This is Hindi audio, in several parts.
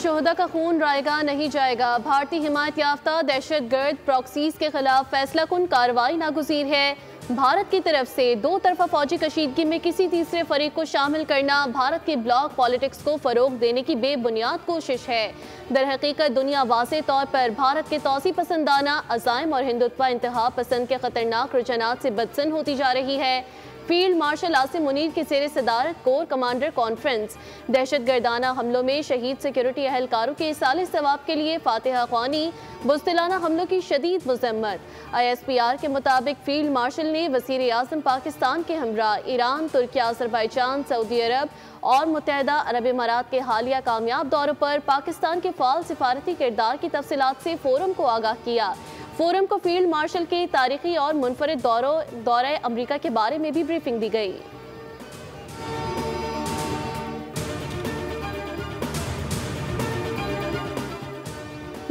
बेशुहदा का खून रायगा नहीं जाएगा। भारतीय हिमायत याफ्ता दहशतगर्द प्रॉक्सीज के खिलाफ फैसला कुन कार्रवाई नागुज़ीर है। भारत की तरफ से दो तरफा फौजी कशीदगी में किसी तीसरे फरीक को शामिल करना भारत की ब्लॉक पॉलिटिक्स को फरोग देने की बेबुनियाद कोशिश है। दर हकीकत दुनिया वाज़े तौर पर भारत के तौसी पसंदाना अज़ाइम और हिंदुत्व इंतहा पसंद के खतरनाक रुझानात से बदसन होती जा रही है। फील्ड मार्शल आसिम मुनीर की ज़ेर सदारत कोर कमांडर कॉन्फ्रेंस दहशतगर्दाना हमलों में शहीद सिक्योरिटी एहलकारों के इसाले सवाब के लिए फातिहा ख्वानी, बुज़दिलाना हमलों की शदीद मज़म्मत। ISPR के मुताबिक फील्ड मार्शल ने वज़ीर आज़म पाकिस्तान के हमरा ईरान, तुर्किया, अज़रबैजान, सऊदी अरब और मुत्तहदा अरब इमारात के हालिया कामयाब दौरों पर पाकिस्तान के फ़ाल सिफारती किरदार की तफसीलात से फोरम को आगाह किया। फोरम को फील्ड मार्शल के तारीखी और मुनफरिद दौरे अमरीका के बारे में भी ब्रीफिंग दी गई।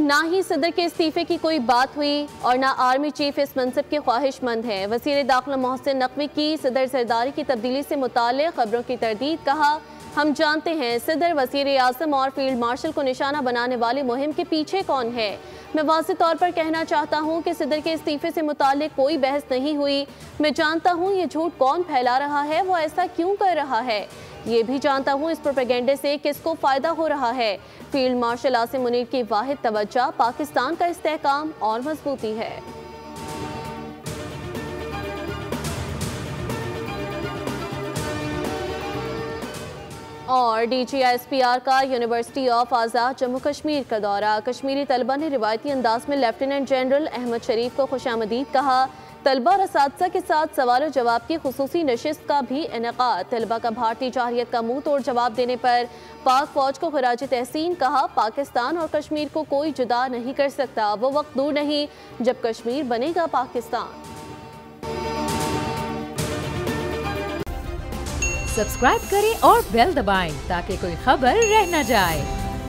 ना ही सदर के इस्तीफे की कोई बात हुई और ना आर्मी चीफ इस मनसब के ख्वाहिशमंद हैं। वज़ीर दाखिला मोहसिन नकवी की सदर सरदारी की तब्दीली से मुताल्लिक़ खबरों की तरदीद। कहा, हम जानते हैं सदर, वज़ीर आज़म और फील्ड मार्शल को निशाना बनाने वाली मुहिम के पीछे कौन है। मैं वाज़ेह तौर पर कहना चाहता हूँ कि सदर के इस्तीफे से मुताल्लिक़ कोई बहस नहीं हुई। मैं जानता हूँ ये झूठ कौन फैला रहा है, वो ऐसा क्यों कर रहा है। ये भी जानता हूँ इस प्रोपेगेंडे से किसको फ़ायदा हो रहा है। फील्ड मार्शल आसिम मुनीर की वाहिद तवज्जो पाकिस्तान का इस्तेहकाम और मजबूती है। और DGISPR का यूनिवर्सिटी ऑफ आज़ाद जम्मू कश्मीर का दौरा। कश्मीरी तलबा ने रिवायती अंदाज में लेफ्टिनेंट जनरल अहमद शरीफ को खुशामदीद कहा। तलबा और असातिज़ा के साथ सवाल जवाब की खुसूसी नशिस्त का भी इनेकाद। तलबा का भारतीय जाहिरियत का मुंह तोड़ जवाब देने पर पाक फौज को खराज तहसीन। कहा, पाकिस्तान और कश्मीर को कोई जुदा नहीं कर सकता। वो वक्त दूर नहीं जब कश्मीर बनेगा पाकिस्तान। सब्सक्राइब करें और बेल दबाएं ताकि कोई खबर रह न जाए।